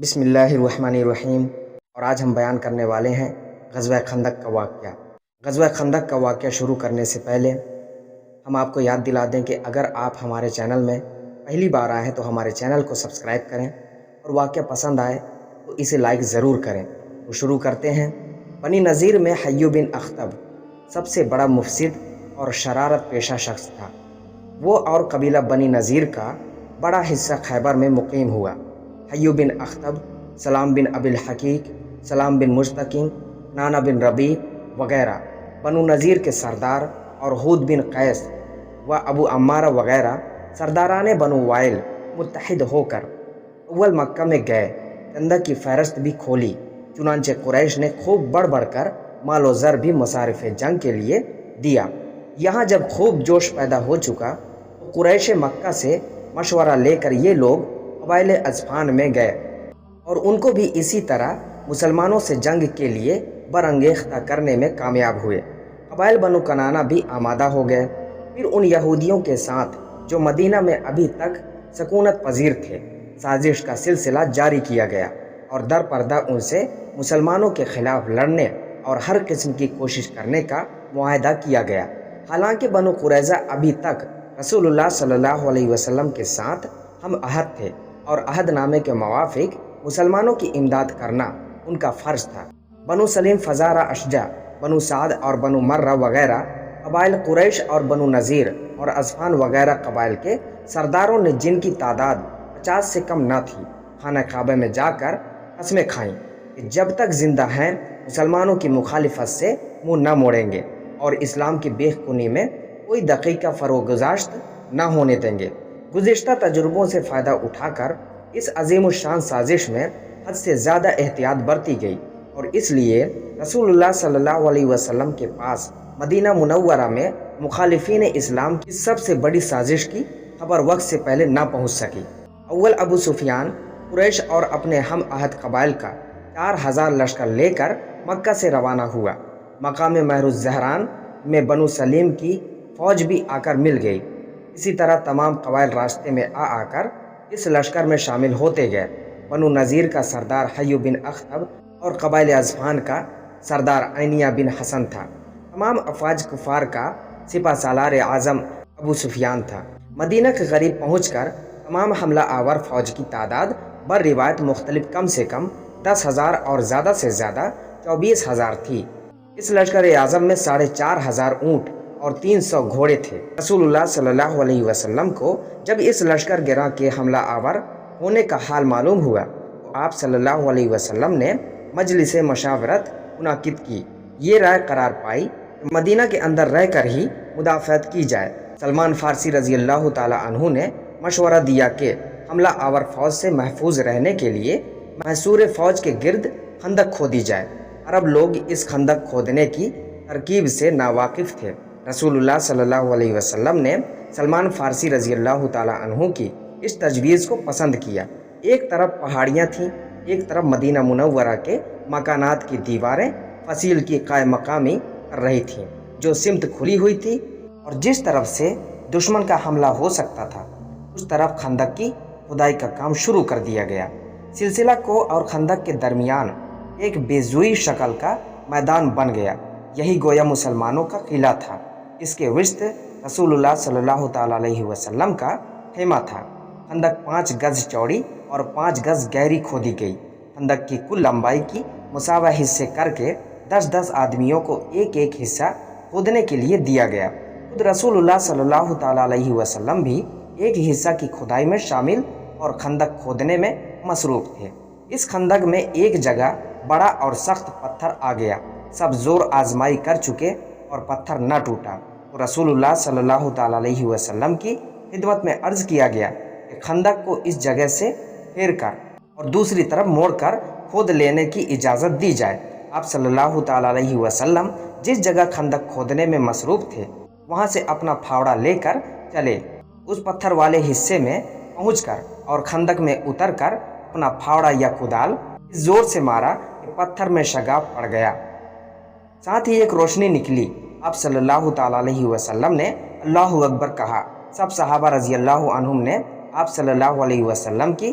بسم اللہ الرحمن الرحیم۔ اور آج ہم بیان کرنے والے ہیں غزوہ خندق کا واقعہ۔ غزوہ خندق کا واقعہ شروع کرنے سے پہلے ہم آپ کو یاد دلا دیں کہ اگر آپ ہمارے چینل میں پہلی بار آئے ہیں تو ہمارے چینل کو سبسکرائب کریں، اور واقعہ پسند آئے تو اسے لائک ضرور کریں۔ تو شروع کرتے ہیں۔ بنی نذیر میں حی بن اخطب سب سے بڑا مفسد اور شرارت پیشہ شخص تھا۔ وہ اور قبیلہ بنی نذیر کا بڑا حصہ خیبر میں مقیم ہوا۔ حی بن اخطب، سلام بن ابی الحقیق، سلام بن مستقیم، نانا بن ربیع وغیرہ بنو نذیر کے سردار، اور ہود بن قیس و ابو عمارہ وغیرہ سرداران بنو وائل متحد ہو کر اول مکہ میں گئے۔ خندق کی فہرست بھی کھولی، چنانچہ قریش نے خوب بڑھ بڑھ کر مال و زر بھی مصارف جنگ کے لیے دیا۔ یہاں جب خوب جوش پیدا ہو چکا تو قریش مکہ سے مشورہ لے کر یہ لوگ قبائل اصفہان میں گئے، اور ان کو بھی اسی طرح مسلمانوں سے جنگ کے لیے برانگیختہ کرنے میں کامیاب ہوئے۔ قبائل بنو کنانہ بھی آمادہ ہو گئے۔ پھر ان یہودیوں کے ساتھ جو مدینہ میں ابھی تک سکونت پذیر تھے، سازش کا سلسلہ جاری کیا گیا، اور در پردہ ان سے مسلمانوں کے خلاف لڑنے اور ہر قسم کی کوشش کرنے کا معاہدہ کیا گیا۔ حالانکہ بنو قریظہ ابھی تک رسول اللہ صلی اللہ علیہ وسلم کے ساتھ ہم عہد تھے، اور عہد نامے کے موافق مسلمانوں کی امداد کرنا ان کا فرض تھا۔ بنو سلیم، فزارہ، اشجع، بنو سعد اور بنو مرہ وغیرہ قبائل قریش اور بنو نذیر اور اصفہان وغیرہ قبائل کے سرداروں نے، جن کی تعداد 50 سے کم نہ تھی، خانہ کعبہ میں جا کر قسمیں کھائیں کہ جب تک زندہ ہیں مسلمانوں کی مخالفت سے منہ نہ موڑیں گے، اور اسلام کی بیخ کنی میں کوئی دقیقہ فروگزاشت نہ ہونے دیں گے۔ گزشتہ تجربوں سے فائدہ اٹھا کر اس عظیم الشان سازش میں حد سے زیادہ احتیاط برتی گئی، اور اس لیے رسول اللہ صلی اللہ علیہ وسلم کے پاس مدینہ منورہ میں مخالفین اسلام کی سب سے بڑی سازش کی خبر وقت سے پہلے نہ پہنچ سکی۔ اول ابو سفیان قریش اور اپنے ہم عہد قبائل کا 4000 لشکر لے کر مکہ سے روانہ ہوا۔ مقام مہر الزہران میں بنو سلیم کی فوج بھی آ کر مل گئی۔ اسی طرح تمام قبائل راستے میں آ کر اس لشکر میں شامل ہوتے گئے۔ بنو نذیر کا سردار حی بن اخطب اور قبائل اصفہان کا سردار عینیہ بن حسن تھا۔ تمام افواج کفار کا سپہ سالار اعظم ابو سفیان تھا۔ مدینہ کے قریب پہنچ کر تمام حملہ آور فوج کی تعداد بر روایت مختلف کم سے کم 10,000 اور زیادہ سے زیادہ 24,000 تھی۔ اس لشکر اعظم میں 4,500 اونٹ اور 300 گھوڑے تھے۔ رسول اللہ صلی اللہ علیہ وسلم کو جب اس لشکر گراں کے حملہ آور ہونے کا حال معلوم ہوا تو آپ صلی اللہ علیہ وسلم نے مجلس مشاورت منعقد کی۔ یہ رائے قرار پائی کہ مدینہ کے اندر رہ کر ہی مدافعت کی جائے۔ سلمان فارسی رضی اللہ تعالی عنہ نے مشورہ دیا کہ حملہ آور فوج سے محفوظ رہنے کے لیے محصور فوج کے گرد خندق کھودی جائے۔ عرب لوگ اس خندق کھودنے کی ترکیب سے ناواقف تھے۔ رسول اللہ صلی اللہ علیہ وسلم نے سلمان فارسی رضی اللہ تعالی عنہ کی اس تجویز کو پسند کیا۔ ایک طرف پہاڑیاں تھیں، ایک طرف مدینہ منورہ کے مکانات کی دیواریں فصیل کی قائم مقامی کر رہی تھیں، جو سمت کھلی ہوئی تھی، اور جس طرف سے دشمن کا حملہ ہو سکتا تھا اس طرف خندق کی کھدائی کا کام شروع کر دیا گیا۔ سلسلہ کو اور خندق کے درمیان ایک بیضوئی شکل کا میدان بن گیا، یہی گویا مسلمانوں کا قلعہ تھا۔ اس کے وسط رسول اللہ صلی اللہ تعالی علیہ وسلم کا خیمہ تھا۔ خندق 5 گز چوڑی اور 5 گز گہری کھودی گئی۔ خندق کی کل لمبائی کی مساوی حصے کر کے 10-10 آدمیوں کو ایک ایک حصہ کھودنے کے لیے دیا گیا۔ خود رسول اللہ صلی اللہ تعالی علیہ وسلم بھی ایک حصہ کی کھدائی میں شامل اور خندق کھودنے میں مصروف تھے۔ اس خندق میں ایک جگہ بڑا اور سخت پتھر آ گیا۔ سب زور آزمائی کر چکے اور پتھر نہ ٹوٹا، تو رسول اللہ صلی اللہ تعالی علیہ وسلم کی خدمت میں عرض کیا گیا کہ خندق کو اس جگہ سے پھیر کر اور دوسری طرف موڑ کر کھود لینے کی اجازت دی جائے۔ آپ صلی اللہ تعالی علیہ وسلم جس جگہ خندق کھودنے میں مصروف تھے وہاں سے اپنا پھاوڑا لے کر چلے۔ اس پتھر والے حصے میں پہنچ کر اور خندق میں اتر کر اپنا پھاوڑا یا کدال اس زور سے مارا کہ پتھر میں شگاف پڑ گیا، ساتھ ہی ایک روشنی نکلی۔ آپ صلی اللہ تعالی علیہ وسلم نے اللہ اکبر کہا۔ سب صحابہ رضی اللہ عنہم نے آپ صلی اللہ علیہ وسلم کی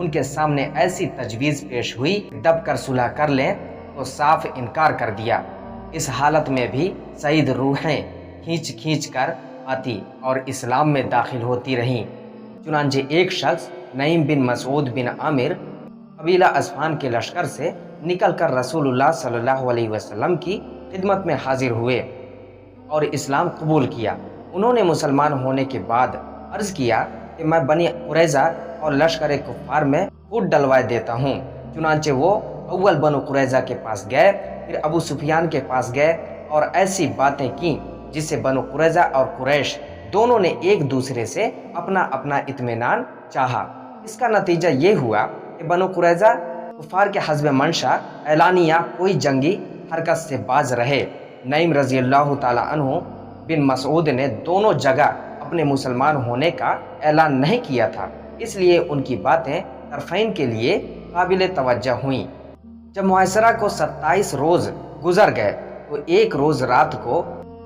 ان کے سامنے ایسی تجویز پیش ہوئی دب کر صلح کر لیں تو صاف انکار کر دیا۔ اس حالت میں بھی سعید روحیں کھینچ کھینچ کر آتی اور اسلام میں داخل ہوتی رہیں۔ چنانچہ ایک شخص نعیم بن مسعود بن عامر قبیلہ اسفان کے لشکر سے نکل کر رسول اللہ صلی اللہ علیہ وسلم کی خدمت میں حاضر ہوئے اور اسلام قبول کیا۔ انہوں نے مسلمان ہونے کے بعد عرض کیا کہ میں بنی قریظہ اور لشکر کفار میں پھوٹ ڈلوائے دیتا ہوں۔ چنانچہ وہ اول بنو قریظہ کے پاس گئے، پھر ابو سفیان کے پاس گئے اور ایسی باتیں کیں جس سے بنو قریظہ اور قریش دونوں نے ایک دوسرے سے اپنا اپنا اطمینان چاہا۔ اس کا نتیجہ یہ ہوا کہ بنو قریظہ کفار کے حسب منشا اعلانیہ کوئی جنگی حرکت سے باز رہے۔ نعیم رضی اللہ تعالی عنہ بن مسعود نے دونوں جگہ اپنے مسلمان ہونے کا اعلان نہیں کیا تھا، اس لیے ان کی باتیں طرفین کے لیے قابل توجہ ہوئیں۔ جب معاشرہ کو 27 روز گزر گئے تو ایک روز رات کو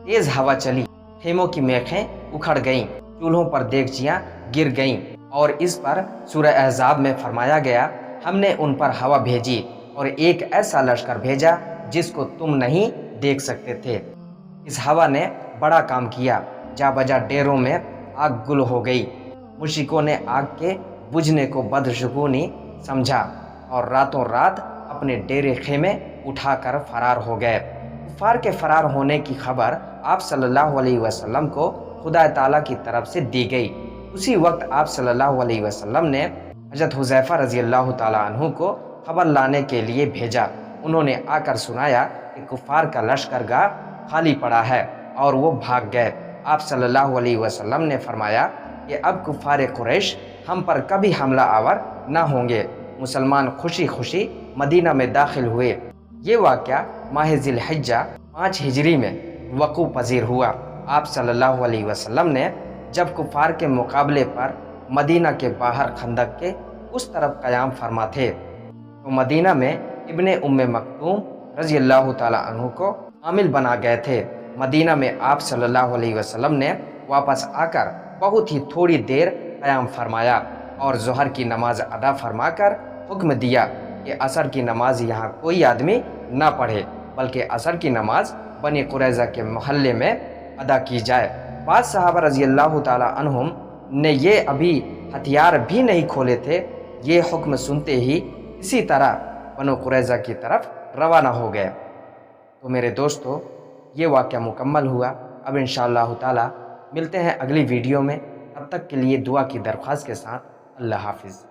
تیز ہوا چلی، خیموں کی میخیں اکھڑ گئیں، چولہوں پر دیگچیاں گر گئیں، اور اس پر سورہ احزاب میں فرمایا گیا، ہم نے ان پر ہوا بھیجی اور ایک ایسا لشکر بھیجا جس کو تم نہیں دیکھ سکتے تھے۔ اس ہوا نے بڑا کام کیا، جا بجا ڈیروں میں آگ گل ہو گئی۔ مشرکوں نے آگ کے بجھنے کو بدشگونی سمجھا اور راتوں رات اپنے ڈیرے خیمے اٹھا کر فرار ہو گئے۔ کفار کے فرار ہونے کی خبر آپ صلی اللہ علیہ وسلم کو خدا تعالیٰ کی طرف سے دی گئی۔ اسی وقت آپ صلی اللہ علیہ وسلم نے حضرت حذیفہ رضی اللہ تعالیٰ عنہ کو خبر لانے کے لیے بھیجا۔ انہوں نے آ کر سنایا کہ کفار کا لشکر گاہ خالی پڑا ہے اور وہ بھاگ گئے۔ آپ صلی اللہ علیہ وسلم نے فرمایا کہ اب کفار قریش ہم پر کبھی حملہ آور نہ ہوں گے۔ مسلمان خوشی خوشی مدینہ میں داخل ہوئے۔ یہ واقعہ ماہ ذی الحجہ 5 ہجری میں وقوع پذیر ہوا۔ آپ صلی اللہ علیہ وسلم نے جب کفار کے مقابلے پر مدینہ کے باہر خندق کے اس طرف قیام فرما تھے تو مدینہ میں ابن ام مکتوم رضی اللہ تعالی عنہ کو عامل بنا گئے تھے۔ مدینہ میں آپ صلی اللہ علیہ وسلم نے واپس آ کر بہت ہی تھوڑی دیر قیام فرمایا اور ظہر کی نماز ادا فرما کر حکم دیا کہ عصر کی نماز یہاں کوئی آدمی نہ پڑھے بلکہ عصر کی نماز بنی قریظہ کے محلے میں ادا کی جائے۔ بعض صحابہ رضی اللہ تعالی عنہم نے یہ ابھی ہتھیار بھی نہیں کھولے تھے، یہ حکم سنتے ہی اسی طرح بنو قریظہ کی طرف روانہ ہو گئے۔ تو میرے دوستو، یہ واقعہ مکمل ہوا۔ اب انشاءاللہ تعالی ملتے ہیں اگلی ویڈیو میں، تب تک کے لیے دعا کی درخواست کے ساتھ اللہ حافظ۔